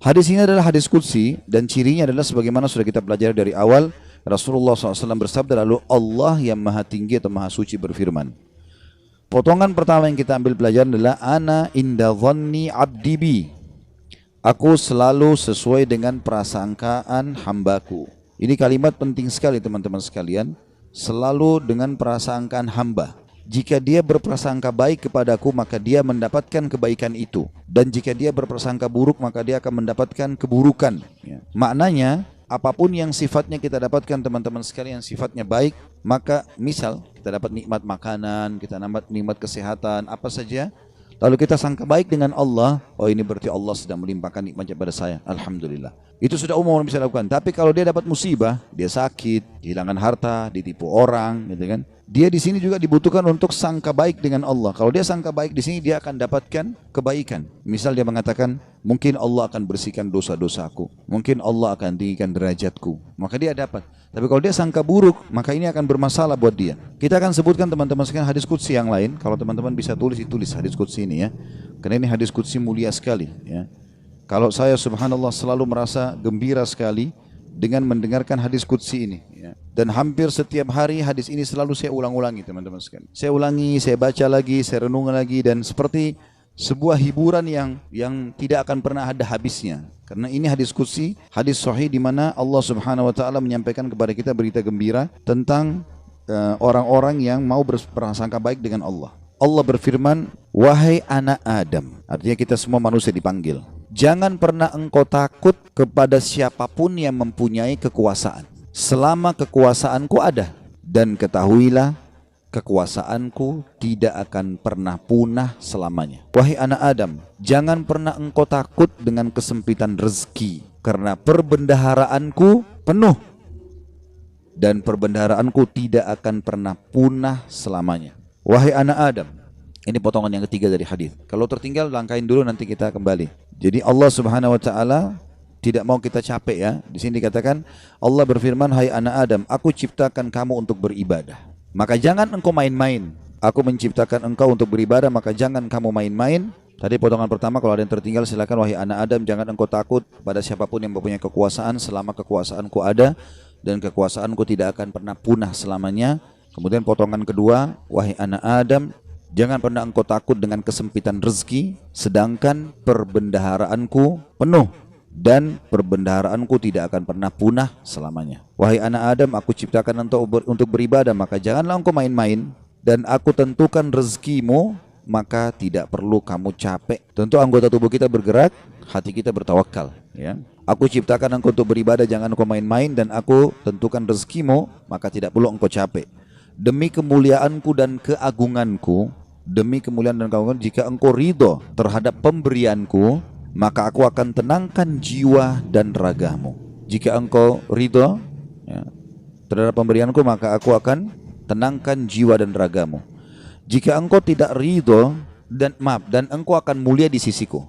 Hadis ini adalah hadis qudsi dan cirinya adalah sebagaimana sudah kita pelajari dari awal. Rasulullah SAW bersabda, lalu Allah yang maha tinggi atau maha suci berfirman. Potongan pertama yang kita ambil pelajaran adalah ana inda dhanni abdi bi. Aku selalu sesuai dengan prasangkaan hambaku. Ini kalimat penting sekali teman-teman sekalian. Selalu dengan prasangkaan hamba. Jika dia berprasangka baik kepadaku, maka dia mendapatkan kebaikan itu. Dan jika dia berprasangka buruk, maka dia akan mendapatkan keburukan. Ya. Maknanya, apapun yang sifatnya kita dapatkan teman-teman sekalian, sifatnya baik, maka misal kita dapat nikmat makanan, kita dapat nikmat kesehatan, apa saja. Lalu kita sangka baik dengan Allah, oh ini berarti Allah sedang melimpahkan nikmatnya pada saya. Alhamdulillah. Itu sudah umum orang bisa lakukan. Tapi kalau dia dapat musibah, dia sakit, kehilangan harta, ditipu orang, gitu kan. Dia di sini juga dibutuhkan untuk sangka baik dengan Allah. Kalau dia sangka baik di sini, dia akan dapatkan kebaikan. Misal dia mengatakan, mungkin Allah akan bersihkan dosa-dosaku, mungkin Allah akan tinggikan derajatku, maka dia dapat. Tapi kalau dia sangka buruk, maka ini akan bermasalah buat dia. Kita akan sebutkan teman-teman sekalian hadis qudsi yang lain. Kalau teman-teman bisa tulis, ditulis hadis qudsi ini ya. Karena ini hadis qudsi mulia sekali ya. Kalau saya subhanallah selalu merasa gembira sekali dengan mendengarkan hadis qudsi ini ya. Dan hampir setiap hari hadis ini selalu saya ulang-ulangi teman-teman sekalian. Saya ulangi, saya baca lagi, saya renung lagi, dan seperti sebuah hiburan yang tidak akan pernah ada habisnya. Karena ini hadis qudsi, hadis sahih di mana Allah Subhanahu wa taala menyampaikan kepada kita berita gembira tentang orang-orang yang mau berprasangka baik dengan Allah. Allah berfirman, wahai anak Adam, artinya kita semua manusia dipanggil. Jangan pernah engkau takut kepada siapapun yang mempunyai kekuasaan, selama kekuasaanku ada. Dan ketahuilah, kekuasaanku tidak akan pernah punah selamanya. Wahai anak Adam, jangan pernah engkau takut dengan kesempitan rezeki, karena perbendaharaanku penuh. Dan perbendaharaanku tidak akan pernah punah selamanya. Wahai anak Adam, ini potongan yang ketiga dari hadis. Kalau tertinggal langkahin dulu, nanti kita kembali. Jadi Allah Subhanahu wa taala tidak mau kita capek ya. Di sini dikatakan Allah berfirman, hai anak Adam, aku ciptakan kamu untuk beribadah. Maka jangan engkau main-main. Aku menciptakan engkau untuk beribadah, maka jangan kamu main-main. Tadi potongan pertama, kalau ada yang tertinggal silakan. Wahai anak Adam, jangan engkau takut pada siapapun yang mempunyai kekuasaan selama kekuasaanku ada, dan kekuasaanku tidak akan pernah punah selamanya. Kemudian potongan kedua, wahai anak Adam, jangan pernah engkau takut dengan kesempitan rezeki, sedangkan perbendaharaanku penuh dan perbendaharaanku tidak akan pernah punah selamanya. Wahai anak Adam, aku ciptakan untuk beribadah, maka janganlah engkau main-main, dan aku tentukan rezekimu, maka tidak perlu kamu capek. Tentu anggota tubuh kita bergerak, hati kita bertawakal ya. Aku ciptakan engkau untuk beribadah, jangan engkau main-main, dan aku tentukan rezekimu, maka tidak perlu engkau capek. Demi kemuliaanku dan keagunganku, demi kemuliaan dan keagungan, jika engkau ridho terhadap pemberianku, maka aku akan tenangkan jiwa dan ragamu. Jika engkau ridho ya, terhadap pemberianku, maka aku akan tenangkan jiwa dan ragamu. Jika engkau tidak ridho dan engkau akan mulia di sisiku,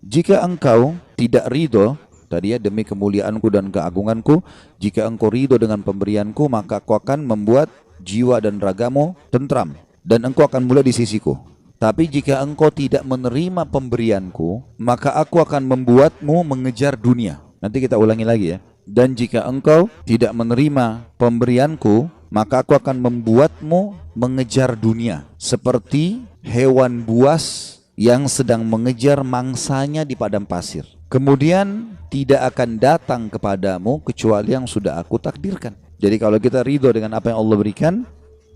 Jika engkau tidak ridho, tadi ya, demi kemuliaanku dan keagunganku, jika engkau ridho dengan pemberianku, maka aku akan membuat jiwa dan ragamu tentram, dan engkau akan mulia di sisiku. Tapi jika engkau tidak menerima pemberianku, maka aku akan membuatmu mengejar dunia. Nanti kita ulangi lagi ya. Dan jika engkau tidak menerima pemberianku, maka aku akan membuatmu mengejar dunia, seperti hewan buas yang sedang mengejar mangsanya di padang pasir. Kemudian tidak akan datang kepadamu kecuali yang sudah aku takdirkan. Jadi kalau kita ridho dengan apa yang Allah berikan,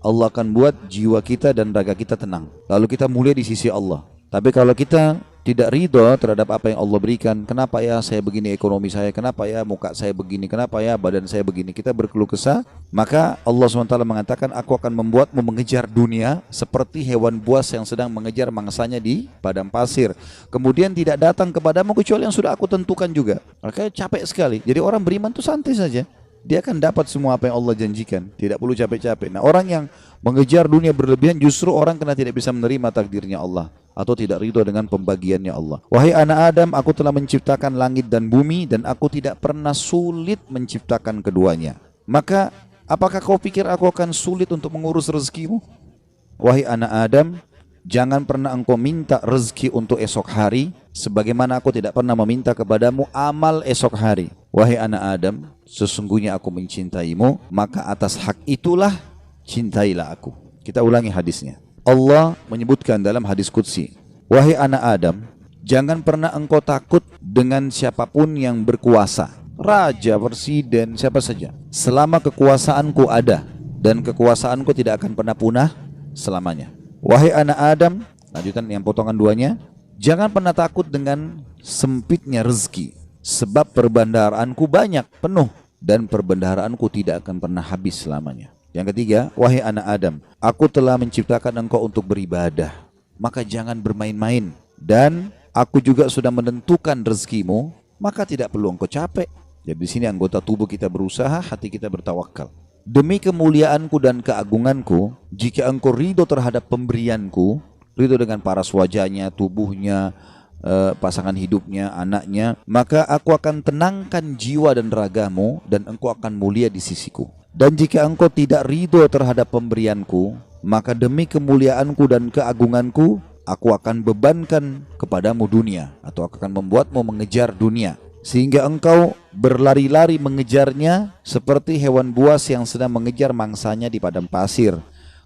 Allah akan buat jiwa kita dan raga kita tenang, lalu kita mulia di sisi Allah. Tapi kalau kita tidak ridho terhadap apa yang Allah berikan, kenapa ya saya begini ekonomi saya, kenapa ya muka saya begini, kenapa ya badan saya begini, kita berkeluh kesah, maka Allah SWT mengatakan, aku akan membuatmu mengejar dunia seperti hewan buas yang sedang mengejar mangsanya di padang pasir. Kemudian tidak datang kepadamu kecuali yang sudah aku tentukan juga. Makanya capek sekali. Jadi orang beriman itu santai saja, dia akan dapat semua apa yang Allah janjikan, tidak perlu capek-capek. Nah, orang yang mengejar dunia berlebihan justru orang karena tidak bisa menerima takdirnya Allah atau tidak ridho dengan pembagiannya Allah. Wahai anak Adam, aku telah menciptakan langit dan bumi, dan aku tidak pernah sulit menciptakan keduanya. Maka apakah kau pikir aku akan sulit untuk mengurus rezekimu? Wahai anak Adam, jangan pernah engkau minta rezeki untuk esok hari, sebagaimana aku tidak pernah meminta kepadamu amal esok hari. Wahai anak Adam, sesungguhnya aku mencintaimu, maka atas hak itulah cintailah aku. Kita ulangi hadisnya. Allah menyebutkan dalam hadis qudsi, wahai anak Adam, jangan pernah engkau takut dengan siapapun yang berkuasa, raja, presiden, siapa saja, selama kekuasaanku ada, dan kekuasaanku tidak akan pernah punah selamanya. Wahai anak Adam, lanjutan yang potongan duanya, jangan pernah takut dengan sempitnya rezeki, sebab perbendaharaanku banyak, penuh, dan perbendaharaanku tidak akan pernah habis selamanya. Yang ketiga, wahai anak Adam, aku telah menciptakan engkau untuk beribadah, maka jangan bermain-main. Dan aku juga sudah menentukan rezekimu, maka tidak perlu engkau capek. Jadi di sini anggota tubuh kita berusaha, hati kita bertawakal. Demi kemuliaanku dan keagunganku, jika engkau ridho terhadap pemberianku, ridho dengan paras wajahnya, tubuhnya, pasangan hidupnya, anaknya, maka aku akan tenangkan jiwa dan ragamu, dan engkau akan mulia di sisiku. Dan jika engkau tidak ridho terhadap pemberianku, maka demi kemuliaanku dan keagunganku, aku akan bebankan kepadamu dunia, atau akan membuatmu mengejar dunia, sehingga engkau berlari-lari mengejarnya seperti hewan buas yang sedang mengejar mangsanya di padang pasir.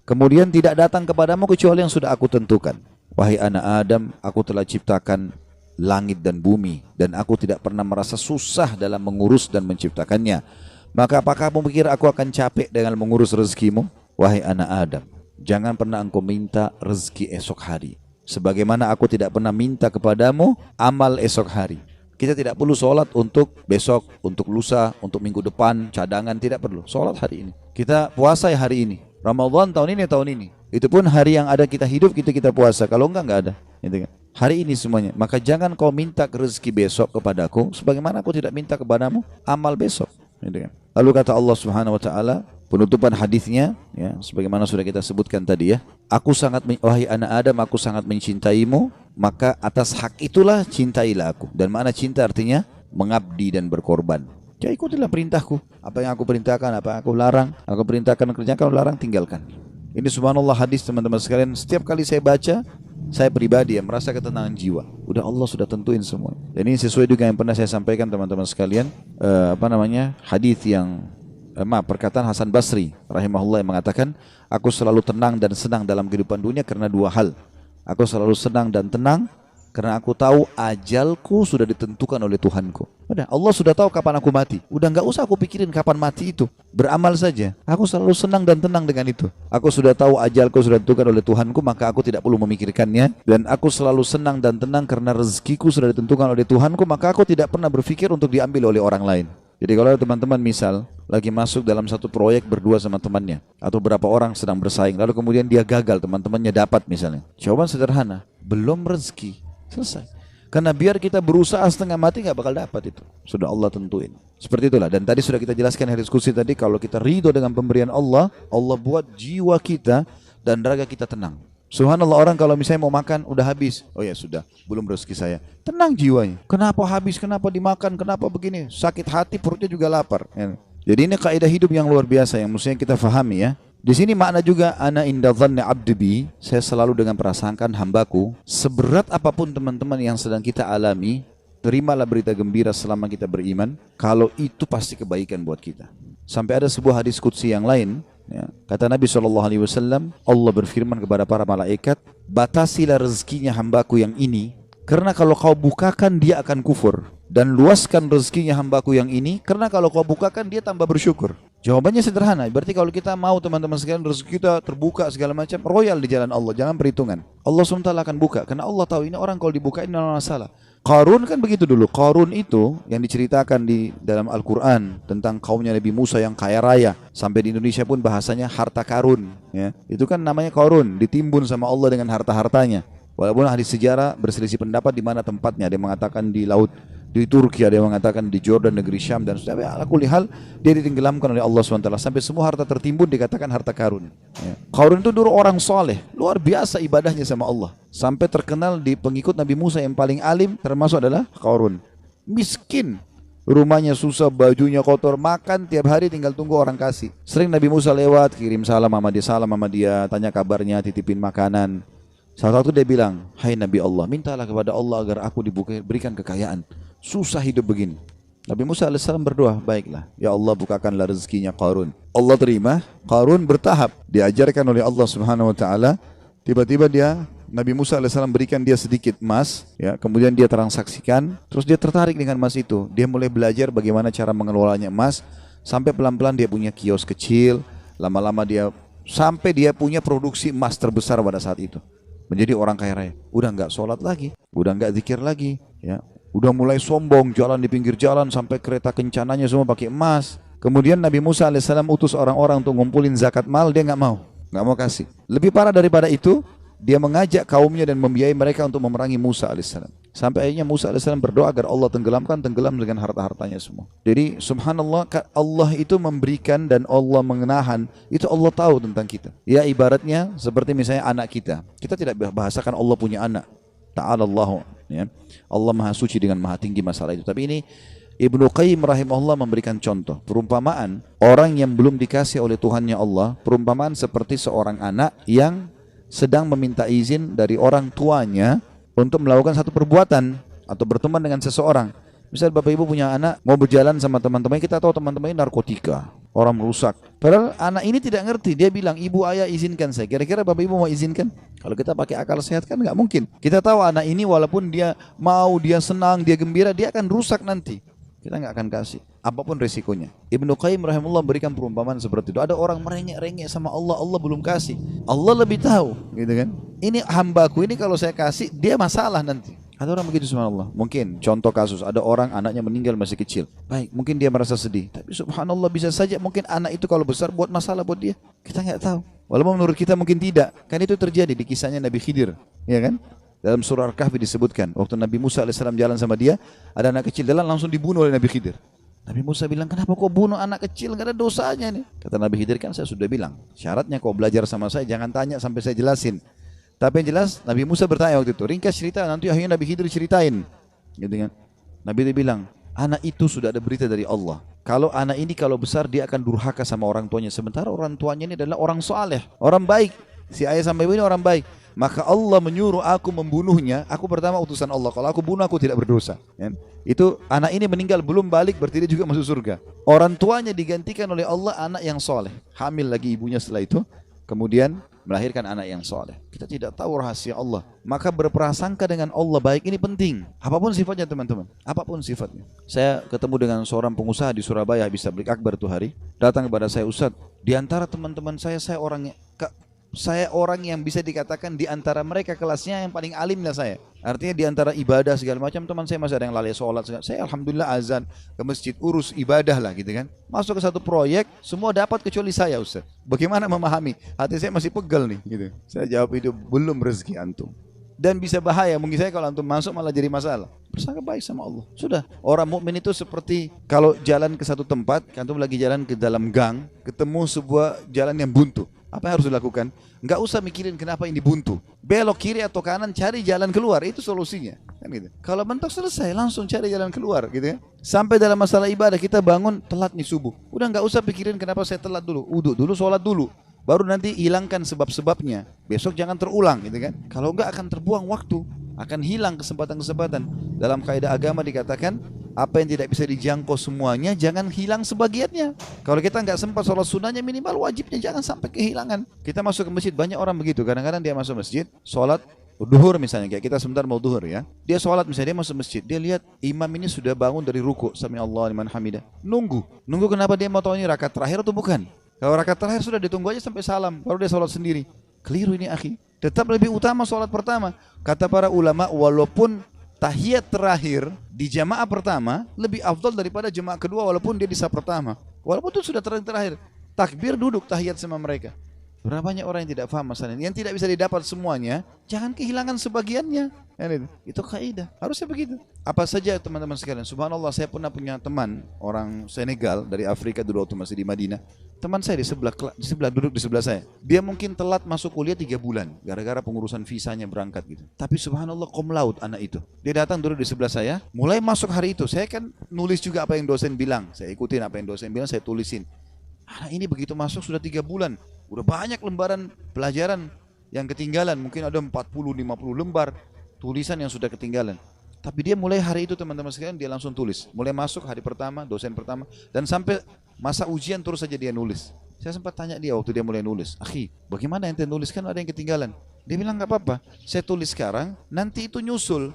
Kemudian tidak datang kepadamu kecuali yang sudah aku tentukan. Wahai anak Adam, aku telah ciptakan langit dan bumi, dan aku tidak pernah merasa susah dalam mengurus dan menciptakannya. Maka apakah kamu pikir aku akan capek dengan mengurus rezekimu? Wahai anak Adam, jangan pernah engkau minta rezeki esok hari, sebagaimana aku tidak pernah minta kepadamu amal esok hari. Kita tidak perlu sholat untuk besok, untuk lusa, untuk minggu depan, cadangan, tidak perlu. Sholat hari ini. Kita puasa hari ini. Ramadan tahun ini. Itu pun hari yang ada kita hidup, kita puasa. Kalau enggak ada. Gitu kan? Hari ini semuanya. Maka jangan kau minta rezeki besok kepadaku, sebagaimana aku tidak minta kepadamu amal besok. Gitu kan? Lalu kata Allah Subhanahu Wa Taala, penutupan hadisnya, ya, sebagaimana sudah kita sebutkan tadi ya. Wahai anak Adam, aku sangat mencintaimu, maka atas hak itulah cintailah aku. Dan makna cinta artinya mengabdi dan berkorban. Ya ikutilah perintahku. Apa yang aku perintahkan, apa yang aku larang, aku perintahkan kerjakan, larang tinggalkan. Ini subhanallah hadis teman-teman sekalian. Setiap kali saya baca, saya pribadi ya merasa ketenangan jiwa. Udah Allah sudah tentuin semua. Dan ini sesuai juga yang pernah saya sampaikan teman-teman sekalian. Hadis yang perkataan Hasan Basri rahimahullah yang mengatakan, aku selalu tenang dan senang dalam kehidupan dunia karena dua hal. Aku selalu senang dan tenang karena aku tahu ajalku sudah ditentukan oleh Tuhanku. Udah, Allah sudah tahu kapan aku mati. Udah nggak usah aku pikirin kapan mati itu. Beramal saja. Aku selalu senang dan tenang dengan itu. Aku sudah tahu ajalku sudah ditentukan oleh Tuhanku, maka aku tidak perlu memikirkannya. Dan aku selalu senang dan tenang karena rezekiku sudah ditentukan oleh Tuhanku, maka aku tidak pernah berpikir untuk diambil oleh orang lain. Jadi kalau teman-teman misal lagi masuk dalam satu proyek berdua sama temannya, atau berapa orang sedang bersaing, lalu kemudian dia gagal, teman-temannya dapat misalnya. Jawaban sederhana, belum rezeki. Selesai. Karena biar kita berusaha setengah mati nggak bakal dapat itu. Sudah Allah tentuin. Seperti itulah. Dan tadi sudah kita jelaskan di diskusi tadi, kalau kita ridho dengan pemberian Allah, Allah buat jiwa kita dan raga kita tenang. Subhanallah, orang kalau misalnya mau makan udah habis. Oh ya sudah, belum rezeki saya. Tenang jiwanya. Kenapa habis? Kenapa dimakan? Kenapa begini? Sakit hati, perutnya juga lapar. Jadi ini kaidah hidup yang luar biasa yang mestinya kita fahami ya. Di sini makna juga ana inda dhanni abdi bi, saya selalu dengan prasangkaan hambaku. Seberat apapun teman-teman yang sedang kita alami, terimalah berita gembira selama kita beriman, kalau itu pasti kebaikan buat kita. Sampai ada sebuah hadis qudsi yang lain, ya, kata Nabi SAW, Allah berfirman kepada para malaikat, batasilah rezekinya hambaku yang ini, karena kalau kau bukakan dia akan kufur. Dan luaskan rezekinya hambaku yang ini, karena kalau kau bukakan dia tambah bersyukur. Jawabannya sederhana, berarti kalau kita mau teman-teman sekalian rezeki kita terbuka segala macam, royal di jalan Allah, jangan perhitungan. Allah SWT akan buka, karena Allah tahu ini orang kalau dibukain tidak masalah. Qarun kan begitu dulu. Qarun itu yang diceritakan di dalam Al-Quran tentang kaumnya Nabi Musa yang kaya raya. Sampai di Indonesia pun bahasanya harta karun. Ya. Itu kan namanya Qarun, ditimbun sama Allah dengan harta-hartanya. Walaupun ahli sejarah berselisih pendapat di mana tempatnya. Ada yang mengatakan di laut, di Turki, ada yang mengatakan di Jordan, negeri Syam, dan sebagainya. Ala kulli hal, dia ditenggelamkan oleh Allah SWT sampai semua harta tertimbun dikatakan harta karun. Ya. Qarun itu dulu orang soleh, luar biasa ibadahnya sama Allah, sampai terkenal di pengikut Nabi Musa yang paling alim termasuk adalah Qarun. Miskin, rumahnya susah, bajunya kotor, makan tiap hari tinggal tunggu orang kasih. Sering Nabi Musa lewat, kirim salam sama dia, tanya kabarnya, titipin makanan. Salah satu dia bilang, hai Nabi Allah, mintalah kepada Allah agar aku diberikan kekayaan. Susah hidup begini. Nabi Musa alaihissalam berdoa, baiklah, ya Allah bukakanlah rezekinya Qarun. Allah terima, Qarun bertahap, diajarkan oleh Allah Subhanahu Wa Taala. Tiba-tiba Nabi Musa alaihissalam berikan dia sedikit emas, ya, kemudian dia transaksikan, terus dia tertarik dengan emas itu. Dia mulai belajar bagaimana cara mengelolanya emas, sampai pelan-pelan dia punya kios kecil, lama-lama sampai dia punya produksi emas terbesar pada saat itu. Menjadi orang kaya raya. Udah nggak sholat lagi, udah nggak zikir lagi, ya. Udah mulai sombong, jalan di pinggir jalan sampai kereta kencananya semua pakai emas. Kemudian Nabi Musa alaihissalam utus orang-orang untuk ngumpulin zakat mal, dia nggak mau kasih. Lebih parah daripada itu, dia mengajak kaumnya dan membiayai mereka untuk memerangi Musa alaihissalam. Sampai akhirnya Musa alaihissalam berdoa agar Allah tenggelam dengan harta-hartanya semua. Jadi subhanallah, Allah itu memberikan dan Allah menahan, itu Allah tahu tentang kita. Ya ibaratnya seperti misalnya anak kita. Kita tidak bahasakan Allah punya anak. Ta'ala Allah, ya. Allah maha suci dengan maha tinggi masalah itu. Tapi ini Ibnu Qayyim rahimahullah memberikan contoh. Perumpamaan orang yang belum dikasih oleh Tuhannya Allah, perumpamaan seperti seorang anak yang sedang meminta izin dari orang tuanya untuk melakukan satu perbuatan atau berteman dengan seseorang. Misal bapak ibu punya anak mau berjalan sama teman-temannya, kita tahu teman-temannya narkotika, orang merusak. Padahal anak ini tidak ngerti, dia bilang ibu ayah izinkan saya. Kira-kira bapak ibu mau izinkan? Kalau kita pakai akal sehat kan nggak mungkin. Kita tahu anak ini walaupun dia mau, dia senang, dia gembira, dia akan rusak nanti. Kita nggak akan kasih, apapun resikonya. Ibnu Qayyim rahimahullah berikan perumpamaan seperti itu. Ada orang merengek-rengek sama Allah, Allah belum kasih. Allah lebih tahu, gitu kan? Ini hambaku ini kalau saya kasih, dia masalah nanti. Ada orang begitu subhanallah. Mungkin contoh kasus, ada orang anaknya meninggal masih kecil. Baik, mungkin dia merasa sedih. Tapi subhanallah bisa saja mungkin anak itu kalau besar buat masalah buat dia. Kita nggak tahu. Walaupun menurut kita mungkin tidak. Kan itu terjadi di kisahnya Nabi Khidir, ya kan? Dalam surah Al-Kahfi disebutkan, waktu Nabi Musa alaihissalam jalan sama dia, ada anak kecil jalan langsung dibunuh oleh Nabi Khidir. Nabi Musa bilang, kenapa kau bunuh anak kecil? Gak ada dosanya nih. Kata Nabi Khidir, kan saya sudah bilang, syaratnya kau belajar sama saya, jangan tanya sampai saya jelasin. Tapi yang jelas, Nabi Musa bertanya waktu itu, ringkas cerita, nanti akhirnya Nabi Khidir ceritain. Gitu kan? Nabi dia bilang, anak itu sudah ada berita dari Allah. Kalau anak ini kalau besar dia akan durhaka sama orang tuanya. Sementara orang tuanya ini adalah orang soleh, orang baik. Si ayah sama ibu ini orang baik. Maka Allah menyuruh aku membunuhnya. Aku pertama utusan Allah. Kalau aku bunuh aku tidak berdosa, ya. Itu anak ini meninggal belum balik, berarti dia juga masuk surga. Orang tuanya digantikan oleh Allah anak yang soleh. Hamil lagi ibunya setelah itu, kemudian melahirkan anak yang soleh. Kita tidak tahu rahasia Allah. Maka berprasangka dengan Allah baik ini penting. Apapun sifatnya teman-teman, apapun sifatnya. Saya ketemu dengan seorang pengusaha di Surabaya, habis tablik akbar tuh hari. Datang kepada saya, Ustaz, di antara teman-teman saya orang yang bisa dikatakan di antara mereka kelasnya yang paling alim lah saya. Artinya di antara ibadah segala macam teman saya masih ada yang lalai sholat. Saya alhamdulillah azan ke masjid, urus ibadah lah gitu kan. Masuk ke satu proyek semua dapat kecuali saya, Ustaz. Bagaimana memahami? Hati saya masih pegel nih gitu. Saya jawab, itu belum rezeki antum. Dan bisa bahaya, mungkin saya kalau antum masuk malah jadi masalah. Bersangka baik sama Allah. Sudah, orang mukmin itu seperti kalau jalan ke satu tempat, antum lagi jalan ke dalam gang, ketemu sebuah jalan yang buntu. Apa yang harus dilakukan? Enggak usah mikirin kenapa ini buntu. Belok kiri atau kanan, cari jalan keluar, itu solusinya. Kan gitu. Kalau mentok selesai, langsung cari jalan keluar gitu ya. Sampai dalam masalah ibadah, kita bangun telat nih subuh. Udah enggak usah pikirin kenapa saya telat dulu. Wudu dulu, sholat dulu. Baru nanti hilangkan sebab-sebabnya. Besok jangan terulang gitu kan. Kalau enggak akan terbuang waktu, akan hilang kesempatan-kesempatan. Dalam kaidah agama dikatakan, apa yang tidak bisa dijangkau semuanya, jangan hilang sebagiannya. Kalau kita nggak sempat sholat sunnahnya, minimal wajibnya jangan sampai kehilangan. Kita masuk ke masjid, banyak orang begitu. Kadang-kadang dia masuk masjid, sholat duhur misalnya, kayak kita sebentar mau duhur ya. Dia sholat misalnya, dia masuk masjid, dia lihat imam ini sudah bangun dari ruku, sami Allah liman hamidah. Nunggu kenapa dia mau tahu ini rakaat terakhir atau bukan? Kalau rakaat terakhir sudah ditunggu aja sampai salam, baru dia sholat sendiri. Keliru ini akhi. Tetap lebih utama sholat pertama. Kata para ulama, walaupun tahiyat terakhir di jamaah pertama lebih afdal daripada jamaah kedua walaupun dia di saf pertama. Walaupun itu sudah terakhir. Takbir duduk tahiyat sama mereka. Berapa banyak orang yang tidak paham masalah ini. Yang tidak bisa didapat semuanya, jangan kehilangan sebagiannya. Itu kaidah. Harusnya begitu. Apa saja teman-teman sekalian. Subhanallah, saya pernah punya teman orang Senegal dari Afrika dulu waktu masih di Madinah. Teman saya di sebelah duduk di sebelah saya. Dia mungkin telat masuk kuliah 3 bulan gara-gara pengurusan visanya berangkat gitu. Tapi subhanallah cum laude anak itu. Dia datang duduk di sebelah saya. Mulai masuk hari itu, saya kan nulis juga apa yang dosen bilang. Saya ikutin apa yang dosen bilang, saya tulisin. Anak ini begitu masuk sudah 3 bulan. Udah banyak lembaran pelajaran. yang ketinggalan. Mungkin ada 40-50 lembar tulisan yang sudah ketinggalan. Tapi dia mulai hari itu teman-teman sekalian dia langsung tulis. Mulai masuk hari pertama, dosen pertama, dan sampai masa ujian terus saja dia nulis. Saya sempat tanya dia waktu dia mulai nulis, "Akhi, bagaimana ente nulis, kan ada yang ketinggalan?" Dia bilang, "Gak apa-apa, saya tulis sekarang, nanti itu nyusul.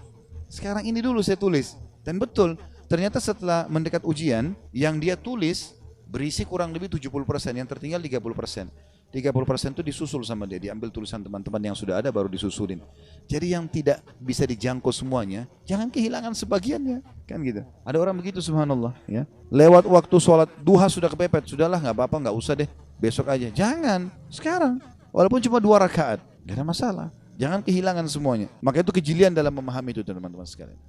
Sekarang ini dulu saya tulis." Dan betul, ternyata setelah mendekat ujian, yang dia tulis berisi kurang lebih 70%, yang tertinggal 30%. 30% itu disusul sama dia, diambil tulisan teman-teman yang sudah ada baru disusulin. Jadi yang tidak bisa dijangkau semuanya, jangan kehilangan sebagiannya, kan gitu. Ada orang begitu, subhanallah, ya. Lewat waktu sholat duha sudah kepepet, sudahlah nggak apa-apa, nggak usah deh, besok aja. Jangan, sekarang, walaupun cuma 2 rakaat, nggak ada masalah. Jangan kehilangan semuanya. Maka itu kejelian dalam memahami itu teman-teman sekalian.